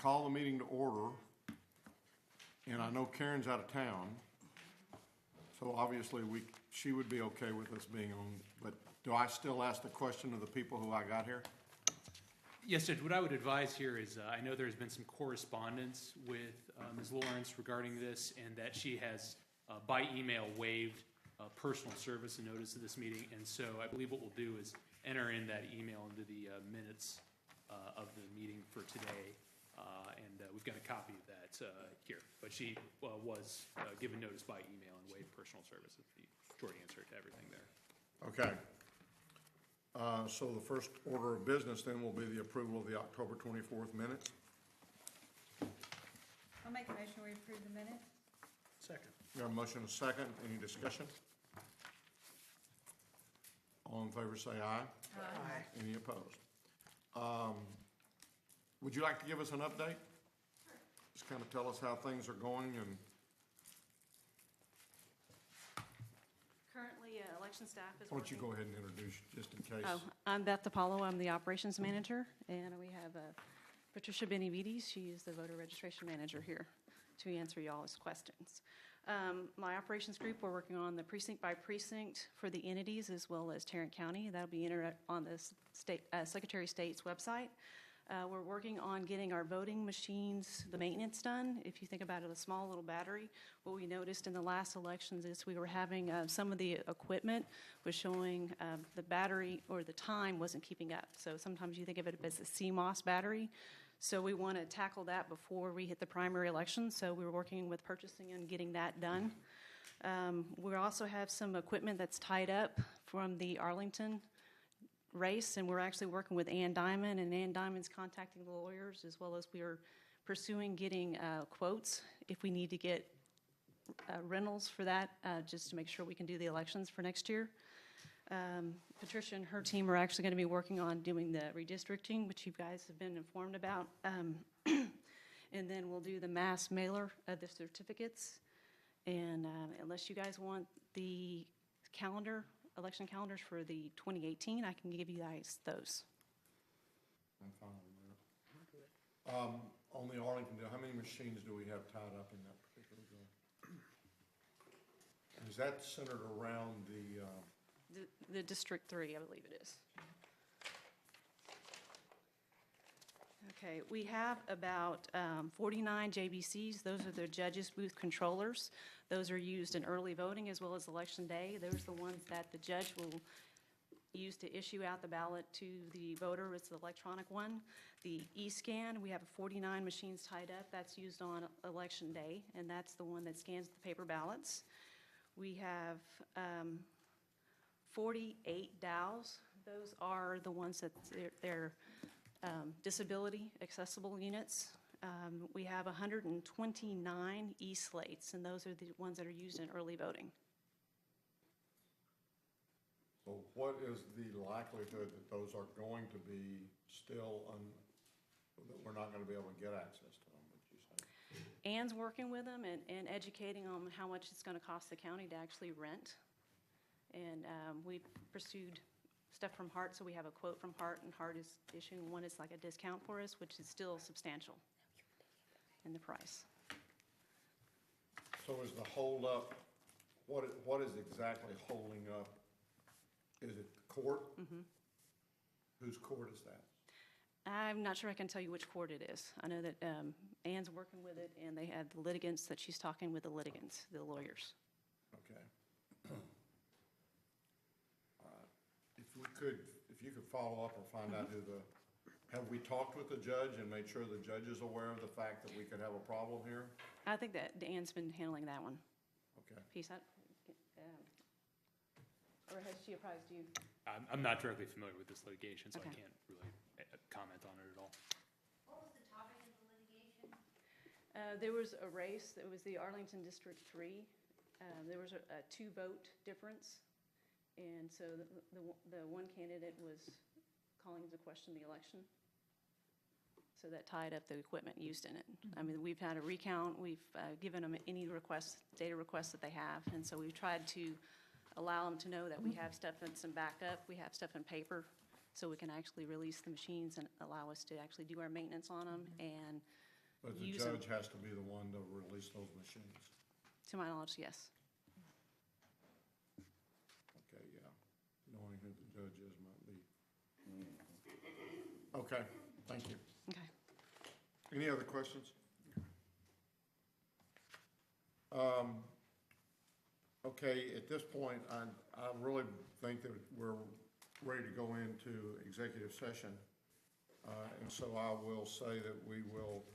call the meeting to order, and I know Karen's out of town, so obviously she would be okay with us being on, but do I still ask the question of the people who I got here? Yes, Judge, what I would advise here is, I know there's been some correspondence with Ms. Lawrence regarding this, and that she has by email waived personal service and notice of this meeting, and so I believe what we'll do is enter in that email into the minutes of the meeting for today, and we've got a copy of that here. But she was given notice by email and waived personal service. Is the short answer to everything there. Okay. So the first order of business then will be the approval of the October 24th minutes. I'll make a motion we approve the minutes. Second. We have a motion and a second. Any discussion? All in favor say aye. Aye. Any opposed? Would you like to give us an update? Just kind of tell us how things are going and Currently, election staff is why don't you working. go ahead and introduce just in case. Oh, I'm Beth DiPaolo. I'm the operations manager, and we have Patricia Benavides. She is the voter registration manager here to answer y'all's questions. My operations group, we're working on the precinct by precinct for the entities as well as Tarrant County. That'll be entered on the Secretary of State's website. We're working on getting our voting machines, the maintenance done. If you think about it, a small little battery. What we noticed in the last elections is we were having some of the equipment was showing the battery or the time wasn't keeping up. So sometimes you think of it as a CMOS battery. So we want to tackle that before we hit the primary election. So we were working with purchasing and getting that done. We also have some equipment that's tied up from the Arlington race, and we're actually working with Ann Diamond, and Ann Diamond's contacting the lawyers, as well as we are pursuing getting quotes if we need to get rentals for that, just to make sure we can do the elections for next year. Patricia and her team are actually going to be working on doing the redistricting, which you guys have been informed about. And then we'll do the mass mailer of the certificates. And unless you guys want the calendar, election calendars for the 2018, I can give you guys those. I'm fine with that. On the Arlington deal, how many machines do we have tied up in that particular deal? Is that centered around The District 3, I believe it is. Okay, we have about 49 JBCs. Those are the judges' booth controllers. Those are used in early voting as well as election day. Those are the ones that the judge will use to issue out the ballot to the voter. It's the electronic one. The e-scan, we have 49 machines tied up. That's used on election day, and that's the one that scans the paper ballots. We have 48 DAOs. Those are the ones that they're disability accessible units. We have 129 e-slates, and those are the ones that are used in early voting. So what is the likelihood that those are going to be still, that we're not going to be able to get access to them, would you say? Ann's working with them and educating on how much it's going to cost the county to actually rent. And we pursued stuff from Hart, so we have a quote from Hart, and Hart is issuing one that's like a discount for us, which is still substantial in the price. So is the hold up, what is exactly holding up? Is it the court? Mm-hmm. Whose court is that? I'm not sure I can tell you which court it is. I know that Ann's working with it, and they have the litigants that she's talking with the litigants, the lawyers. Okay. If you could follow up and find out have we talked with the judge and made sure the judge is aware of the fact that we could have a problem here? I think that Ann's been handling that one. Okay. Piece that, or has she apprised you? I'm not directly familiar with this litigation, so Okay. I can't really comment on it at all. What was the topic of the litigation? There was a race. It was the Arlington District 3. There was a 2-vote difference. And so the one candidate was calling into question the election. So that tied up the equipment used in it. I mean, we've had a recount. We've given them any requests, data requests that they have. And so we've tried to allow them to know that we have stuff in some backup. We have stuff in paper so we can actually release the machines and allow us to actually do our maintenance on them and But the use them. judge has to be the one to release those machines. To my knowledge, yes. Okay, yeah. Knowing who the judge is might be. Okay, thank you. Okay. Any other questions? Okay, at this point, I really think that we're ready to go into executive session. And so I will say that we will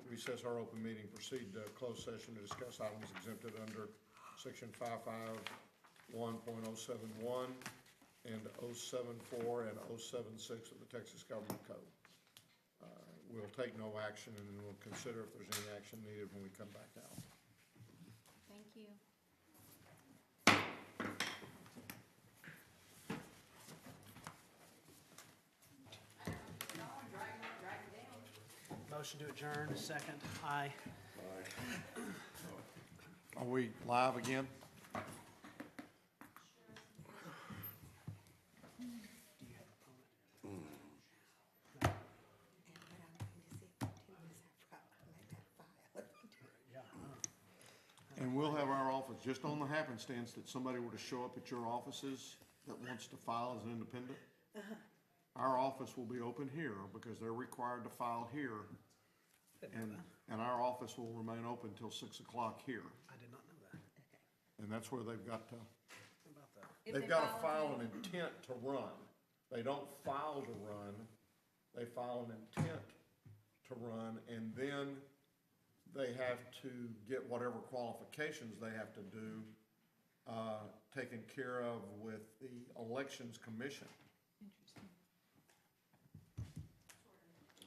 recess our open meeting, proceed to closed session to discuss items exempted under section 551.071 and 074 and 076 of the Texas Government Code. We'll take no action, and then we'll consider if there's any action needed when we come back out. Thank you. Motion to adjourn, second. Aye. Are we live again? Do you have a opponent? And what I'm going to say too is I let that file. Yeah. And we'll have our office, just on the happenstance that somebody were to show up at your offices that wants to file as an independent, our office will be open here because they're required to file here. And our office will remain open till 6 o'clock here. I did not know that. And that's where they've got to, How about that? If they've they got to file file an intent to run. They don't file to run, they file an intent to run, and then they have to get whatever qualifications they have to do, taken care of with the Elections Commission.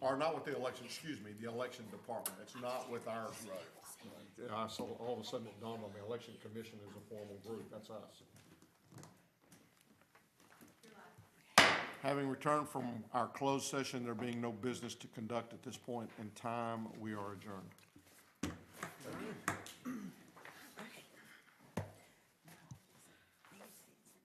Or not with the election, excuse me, the election department. It's not with our, yeah, so all of a sudden it dawned on me, election commission is a formal group, that's us. Having returned from our closed session, there being no business to conduct at this point in time, we are adjourned.